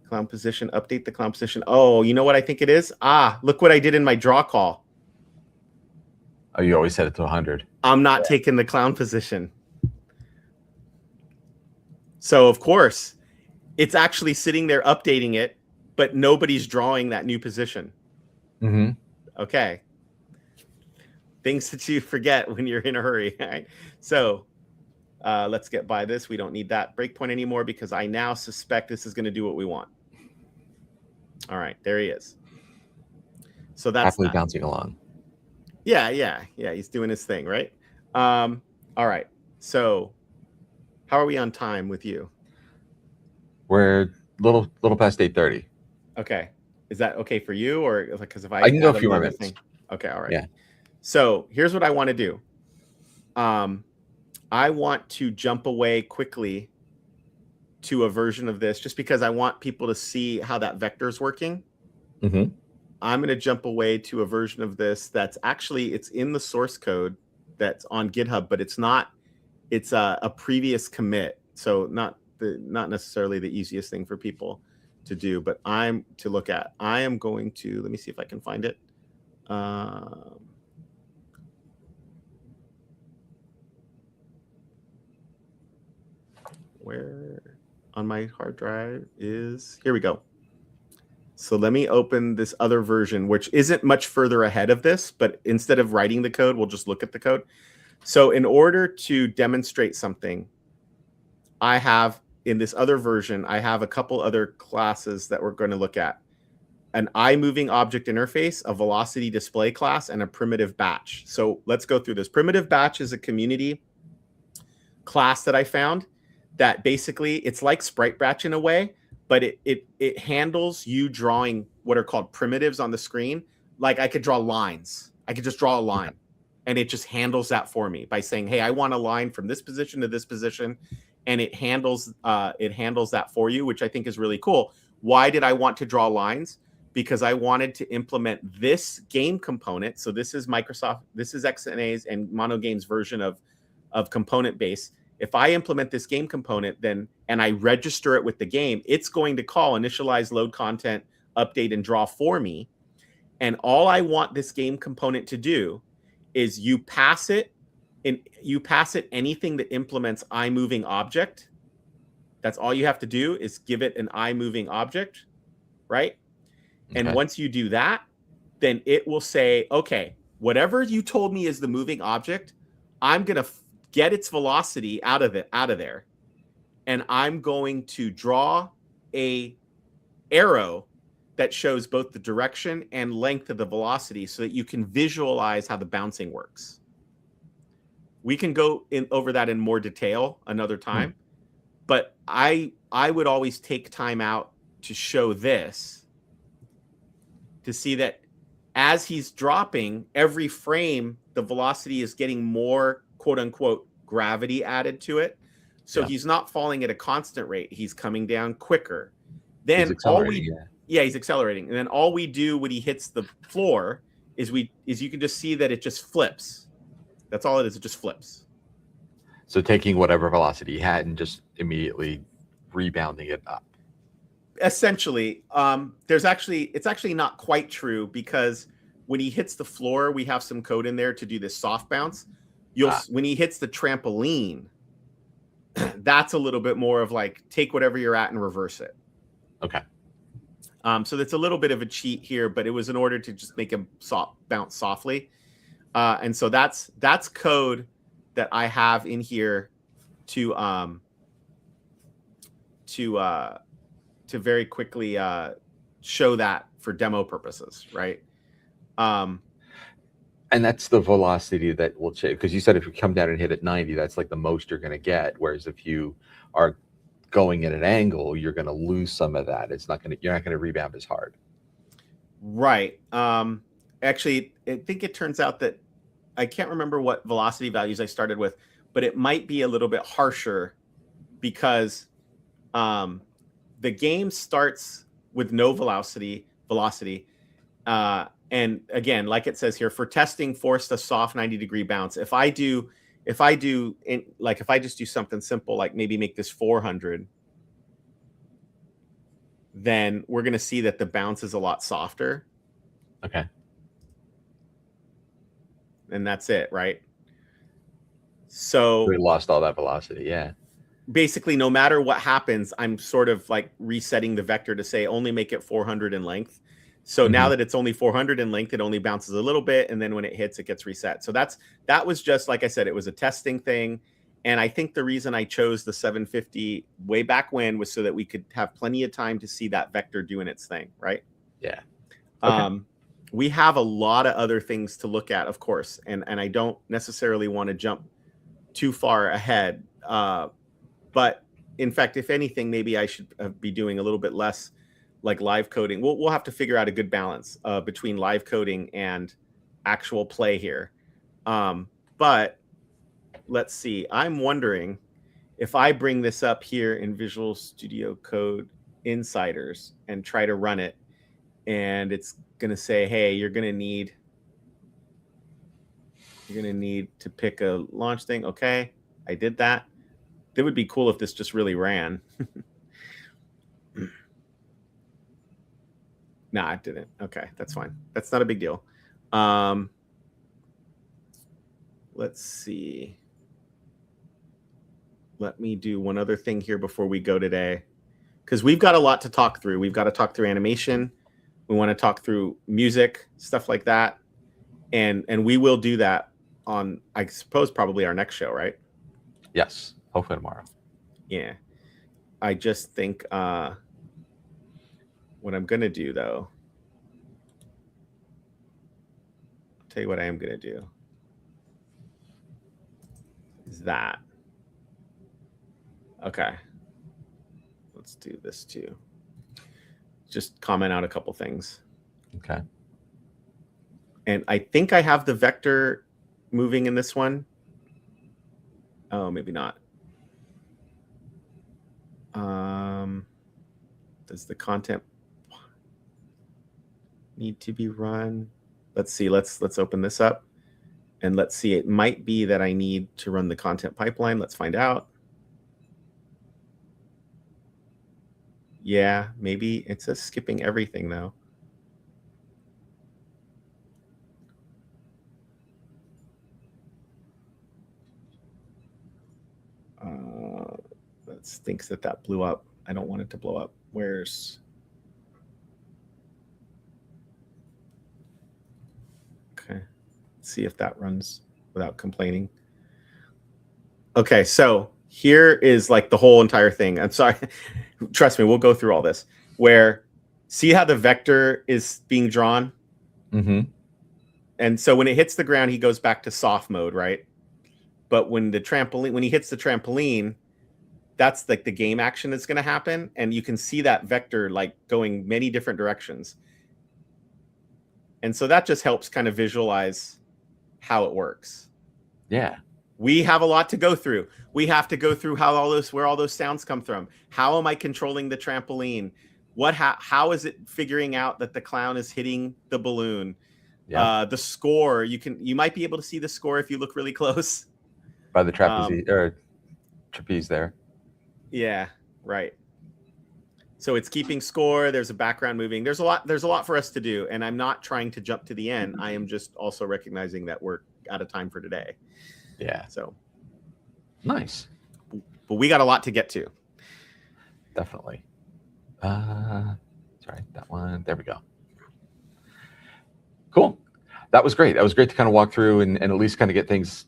clown position, update the clown position. Oh, you know what I think it is? Ah, look what I did in my draw call. Oh, you always set it to 100. I'm not taking the clown position. So, of course, it's actually sitting there updating it, but nobody's drawing that new position. Mm-hmm. Okay. Things that you forget when you're in a hurry. Right? So let's get by this. We don't need that breakpoint anymore because I now suspect this is going to do what we want. All right, there he is. So that's happily bouncing along. Yeah. He's doing his thing, right? All right. So how are we on time with you? We're little past 8:30. Okay. Is that okay for you, or because if I can go a few more minutes. Thing? Okay. All right. Yeah. So here's what I want to do. I want to jump away quickly to a version of this just because I want people to see how that vector is working. Mm-hmm. I'm going to jump away to a version of this that's actually, it's in the source code that's on GitHub, but it's not, it's a previous commit. So not necessarily the easiest thing for people to do, but I'm to look at. I am going to, let me see if I can find it. Where on my hard drive is, here we go. So let me open this other version, which isn't much further ahead of this, but instead of writing the code, we'll just look at the code. So in order to demonstrate something, I have in this other version, I have a couple other classes that we're going to look at. An eye-moving object interface, a velocity display class, and a primitive batch. So let's go through this. Primitive batch is a community class that I found that basically it's like sprite batch in a way, but it handles you drawing what are called primitives on the screen. Like I could draw lines. I could just draw a line, and it just handles that for me by saying, hey, I want a line from this position to this position, and it handles that for you, which I think is really cool. Why did I want to draw lines? Because I wanted to implement this game component. So this is Microsoft, this is XNA's and MonoGame's version of component base. If I implement this game component, then and I register it with the game, it's going to call initialize, load content, update, and draw for me. And all I want this game component to do is you pass it anything that implements eye-moving object. That's all you have to do is give it an eye-moving object, right? Okay. And once you do that, then it will say, okay, whatever you told me is the moving object, I'm going to get its velocity out of there. And I'm going to draw a arrow that shows both the direction and length of the velocity so that you can visualize how the bouncing works. We can go over that in more detail another time, but I would always take time out to show this to see that as he's dropping every frame, the velocity is getting more quote unquote gravity added to it. So he's not falling at a constant rate. He's coming down quicker. Then he's accelerating. And then all we do when he hits the floor is you can just see that it just flips. That's all it is. It just flips. So taking whatever velocity he had and just immediately rebounding it up. Essentially, it's actually not quite true because when he hits the floor, we have some code in there to do this soft bounce. When he hits the trampoline, that's a little bit more of like take whatever you're at and reverse it. Okay. So that's a little bit of a cheat here, but it was in order to just make him bounce softly. And so that's code that I have in here to very quickly show that for demo purposes, right? And that's the velocity that will change, because you said if you come down and hit at 90, that's like the most you're going to get. Whereas if you are going at an angle, you're going to lose some of that. You're not going to rebound as hard. Right. Actually, I think it turns out that I can't remember what velocity values I started with, but it might be a little bit harsher because the game starts with no velocity. And again, like it says here, for testing, forced a soft 90-degree bounce. If I just do something simple, like maybe make this 400, then we're going to see that the bounce is a lot softer. Okay. And that's it, right? So we lost all that velocity. Yeah. Basically, no matter what happens, I'm sort of like resetting the vector to say only make it 400 in length. So now that it's only 400 in length, it only bounces a little bit, and then when it hits, it gets reset. So that was just, like I said, it was a testing thing. And I think the reason I chose the 750 way back when was so that we could have plenty of time to see that vector doing its thing, right? Yeah. Okay. We have a lot of other things to look at, of course, and I don't necessarily want to jump too far ahead. But in fact, if anything, maybe I should be doing a little bit less like live coding. We'll have to figure out a good balance between live coding and actual play here. But let's see. I'm wondering if I bring this up here in Visual Studio Code Insiders and try to run it, and it's going to say, hey, you're going to need to pick a launch thing. Okay, I did that. It would be cool if this just really ran. Nah, it didn't. Okay, that's fine. That's not a big deal. Let's see. Let me do one other thing here before we go today, because we've got a lot to talk through. We've got to talk through animation. We want to talk through music, stuff like that. And we will do that on, I suppose, probably our next show, right? Yes. Hopefully tomorrow. Yeah. I just think what I'm going to do, though, I'll tell you what I am going to do is that. Okay. Let's do this too. Just comment out a couple things. Okay. And I think I have the vector moving in this one. Oh, maybe not. Does the content need to be run? Let's see. Let's open this up and let's see. It might be that I need to run the content pipeline. Let's find out. Yeah, maybe it says skipping everything though. That stinks that blew up. I don't want it to blow up. Where's... Okay, let's see if that runs without complaining. Okay, so here is like the whole entire thing. I'm sorry. Trust me, we'll go through all this. Where, see how the vector is being drawn? Mm-hmm. And so when it hits the ground, he goes back to soft mode, right? But when he hits the trampoline, that's like the game action that's going to happen. And you can see that vector like going many different directions. And so that just helps kind of visualize how it works. Yeah. We have a lot to go through. We have to go through where all those sounds come from. How am I controlling the trampoline? How is it figuring out that the clown is hitting the balloon? Yeah. The score, you might be able to see the score if you look really close. By the trapeze there. Yeah, right. So it's keeping score. There's a background moving. There's a lot for us to do. And I'm not trying to jump to the end. I am just also recognizing that we're out of time for today. Yeah. So nice. But we got a lot to get to. Definitely. Is there Sorry, that one. There we go. Cool. That was great. That was great to kind of walk through and at least kind of get things,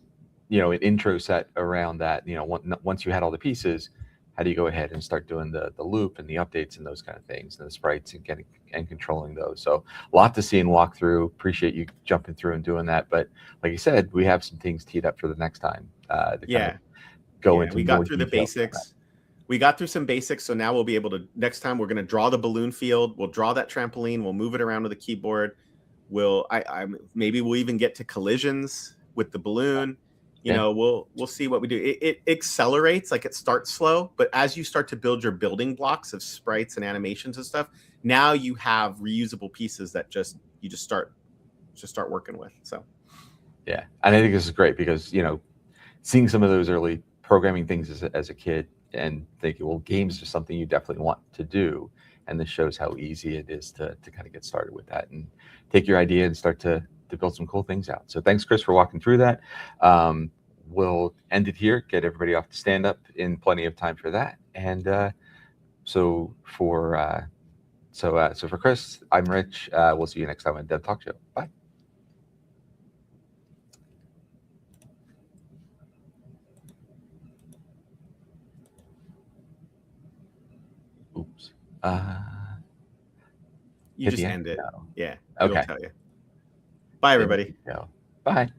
an intro set around that. Once you had all the pieces, how do you go ahead and start doing the loop and the updates and those kind of things and the sprites and getting and controlling those. So a lot to see and walk through. Appreciate you jumping through and doing that. But like you said, we have some things teed up for the next time. Yeah. Go into we more got through the details on that. basics. We got through some basics, so now we'll be able to, next time we're going to draw the balloon field. We'll draw that trampoline. We'll move it around with a keyboard. Maybe we'll even get to collisions with the balloon. We'll see what we do. It accelerates, like it starts slow, but as you start to build your building blocks of sprites and animations and stuff, now you have reusable pieces that you just start working with. So yeah, and I think this is great because seeing some of those early programming things as a kid and thinking, well, games are something you definitely want to do, and this shows how easy it is to kind of get started with that and take your idea and start to build some cool things out. So thanks, Chris, for walking through that. We'll end it here, get everybody off to stand up in plenty of time for that. And so for Chris, I'm Rich. We'll see you next time on Dev Talk Show. Bye. Oops. you just end it. No. Yeah. Okay. It'll tell you. Bye, everybody. Bye.